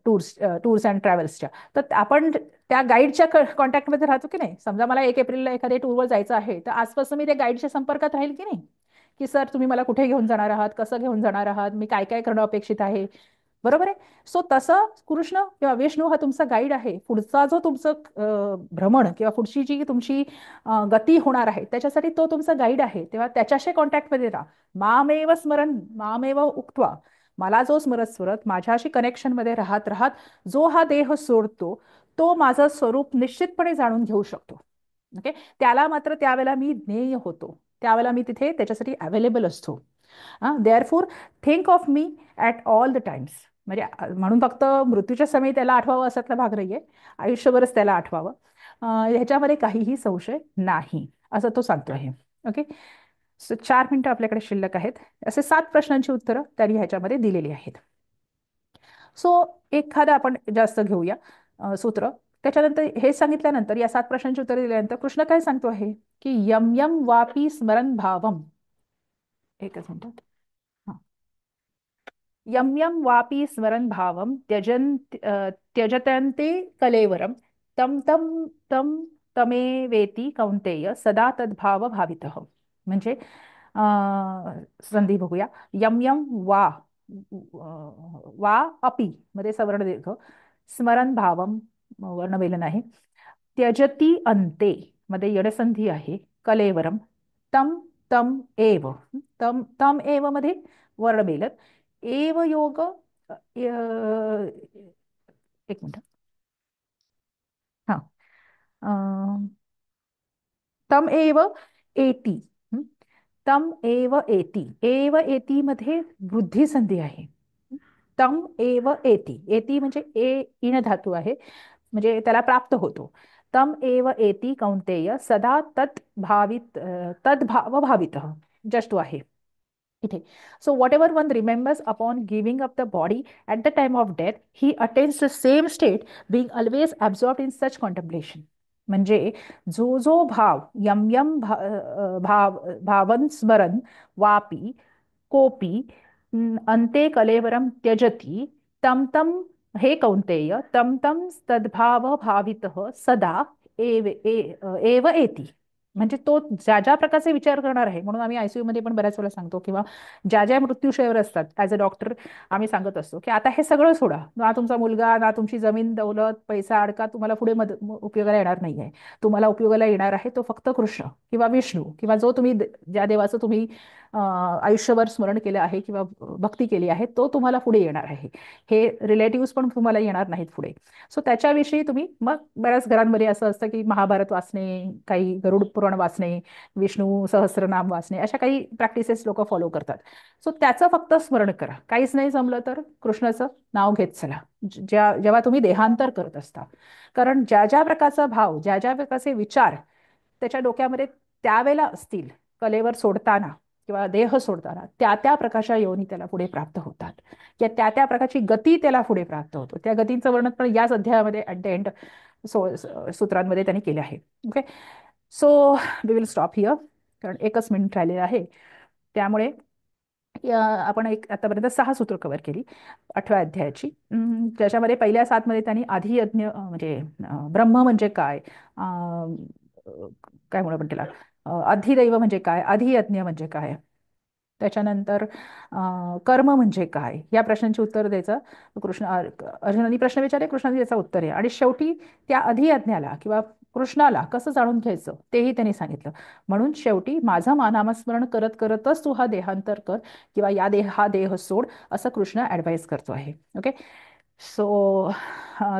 टूर्स अँड ट्रॅव्हल्सच्या. तर आपण त्या गाईडच्या कॉन्टॅक्टमध्ये राहतो की नाही. समजा मला 1 एप्रिलला एखाद्या टूरवर जायचं आहे, तर आजपासून मी त्या गाईडच्या संपर्कात राहील की नाही, की सर तुम्ही मला कुठे घेऊन जाणार आहात, कसं घेऊन जाणार आहात, मी काय काय करणं अपेक्षित आहे, बरोबर आहे. सो तसं कृष्ण किंवा विष्णू हा तुमचा गाईड आहे. पुढचा जो तुमचं भ्रमण किंवा पुढची जी तुमची गती होणार आहे, त्याच्यासाठी तो तुमचा गाईड आहे. तेव्हा त्याच्याशी कॉन्टॅक्टमध्ये राहा. मामेव स्मरण मामेव उक्त्वा, मला जो स्मरत स्मरत माझ्याशी कनेक्शनमध्ये राहत राहत जो हा देह सोडतो, तो माझं स्वरूप निश्चितपणे जाणून घेऊ शकतो. ओके, त्याला मात्र त्यावेळेला मी ज्ञेय होतो, त्यावेळेला मी तिथे त्याच्यासाठी अवेलेबल असतो. Therefore think of me at all the times. म्हणजे म्हणून फक्त मृत्यूच्या समयी त्याला आठवावं असातला भाग नाहीये, आयुष्यभरच त्याला आठवावं. ह्याच्यामध्ये काहीही संशय नाही, असं तो सांगतो आहे. ओके, सो 4 मिनिटं आपल्याकडे शिल्लक आहेत. असे 7 प्रश्नांची उत्तरं त्यांनी ह्याच्यामध्ये दिलेली आहेत. सो एखादं आपण जास्त घेऊया सूत्र. त्याच्यानंतर हे सांगितल्यानंतर, या 7 प्रश्नांची उत्तरं दिल्यानंतर कृष्ण काय सांगतो आहे की यम यम वापी स्मरण भावम. एकच मिनिट. यम यम वापी स्मरण भावम त्यजतन्ते कलेवरम, तम तम तम तमेवेति कौंतेय सदा तद्भाव भावितः. म्हणजे संधी बघूया. यम यम वा, वा अपि मध्ये सवर्ण दीर्घ, स्मरण भावम वर्णमेलन आहे, त्यजती अंते मध्ये यडसंधी आहे, कलेवरम, तम तम एव, तम तम एव मध्ये वर्णमेलन, एव योग एक मिनिट. हा, तम एव एती, तम एव एती, एव एती मध्ये वृद्धी संधी आहे. तम एव एती. एती म्हणजे ईण धातू आहे, म्हणजे त्याला प्राप्त होतो. तम एव एती कौंतेय सदा तत् भावित तद्भाव भावित. जस्ट आहे इथे. So whatever one remembers upon giving up the body at the time of death, he attains the same state being always absorb in such contemplation. म्हणजे जो जो भाव यम यम भावन स्मरण वापी कोपी अंते कलेवरम त्यजती तम तम, हे कौंतेय, तम तम तद्भाव भावितः सदा एव एती. म्हणजे तो ज्या ज्या प्रकारचे विचार करणार आहे, म्हणून आम्ही आयसीयू मध्ये पण बऱ्याच वेळा सांगतो, किंवा ज्या ज्या मृत्यूशयवर असतात ॲज अ डॉक्टर, आम्ही सांगत असतो की आता हे सगळं सोडा. ना तुमचा मुलगा, ना तुमची जमीन दौलत, पैसा अडका तुम्हाला पुढे उपयोगाला येणार नाहीये. तुम्हाला उपयोगाला येणार आहे तो फक्त कृष्ण किंवा विष्णू, किंवा जो तुम्ही ज्या देवाचं तुम्ही आयुष्यभर स्मरण केलं आहे किंवा भक्ती केली आहे, तो तुम्हाला पुढे येणार आहे. हे रिलेटिव्ह पण तुम्हाला येणार नाहीत पुढे. सो त्याच्याविषयी तुम्ही मग, बऱ्याच घरांमध्ये असं असतं की महाभारत वाचणे, काही गरुड पुराण वाचणे, विष्णू सहस्रनाम वाचणे, अशा काही प्रॅक्टिसेस लोक फॉलो करतात. सो त्याचं फक्त स्मरण करा. काहीच नाही जमलं तर कृष्णाचं नाव घेत चला, जेव्हा तुम्ही देहांतर करत असता. कारण ज्या ज्या प्रकारचा भाव, ज्या ज्या प्रकारचे विचार त्याच्या डोक्यामध्ये त्यावेळेला असतील, कलेवर सोडताना किंवा देह सोडताना, त्या त्या प्रकारच्या योनी त्याला पुढे प्राप्त होतात, किंवा त्या त्या प्रकारची गती त्याला पुढे प्राप्त होतो. त्या गतींचं वर्णन पण याच अध्यायामध्ये ॲट द एंड सूत्रांमध्ये त्यांनी केले आहे. Okay. So we will stop here, कारण 1 मिनिट राहिलेलं आहे. त्यामुळे आपण आतापर्यंत 6 सूत्र कव्हर केली 8व्या अध्यायाची. त्याच्यामध्ये पहिल्या 7 मध्ये त्यांनी आधियज्ञ म्हणजे ब्रह्म म्हणजे काय, काय म्हणू आपण त्याला, अधिदैव म्हणजे काय, अधियज्ञ म्हणजे काय, त्याच्यानंतर कर्म म्हणजे काय, या प्रश्नांची उत्तर द्यायचं. अर्जुनाने प्रश्न विचारले, कृष्णाने त्याचं उत्तर आहे. आणि शेवटी त्या अधियज्ञाला किंवा कृष्णाला कसं जाणून घ्यायचं तेही त्यांनी सांगितलं. म्हणून शेवटी माझं नामस्मरण करत करतच तू हा देहांतर कर, किंवा हा देह सोड, असं कृष्ण ॲडवाईस करतो आहे. ओके. सो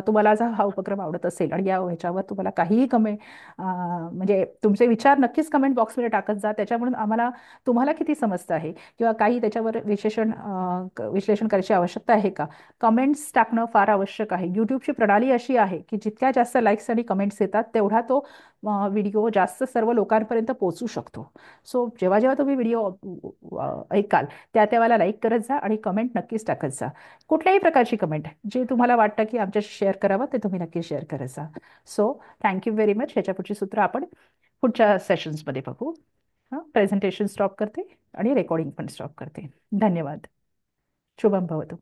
तुम्हाला जर हा उपक्रम आवडत असेल आणि या ह्याच्यावर तुम्हाला काहीही कमेंट, म्हणजे तुमचे विचार नक्कीच कमेंट बॉक्समध्ये टाकत जा. त्याच्यामुळे आम्हाला तुम्हाला किती समजतं आहे, किंवा काही त्याच्यावर विश्लेषण करायची आवश्यकता आहे का, कमेंट्स टाकणं फार आवश्यक आहे. यूट्यूबची प्रणाली अशी आहे की जितक्या जास्त लाईक्स आणि कमेंट्स येतात तेवढा तो व्हिडिओ जास्त सर्व लोकांपर्यंत पोहोचू शकतो. सो जेव्हा जेव्हा तुम्ही व्हिडिओ ऐकाल त्या त्यावेळेला लाईक करत जा आणि कमेंट नक्कीच टाकत जा. कुठल्याही प्रकारची कमेंट जे तुम्हाला वाटतं की आमच्याशी शेअर करावं ते तुम्ही नक्की शेअर करत जा. So thank you very much. ह्याच्या पुढची सूत्र आपण पुढच्या सेशन्समध्ये बघू. हां, प्रेझेंटेशन स्टॉप करते आणि रेकॉर्डिंग पण स्टॉप करते. धन्यवाद. शुभम भवतु.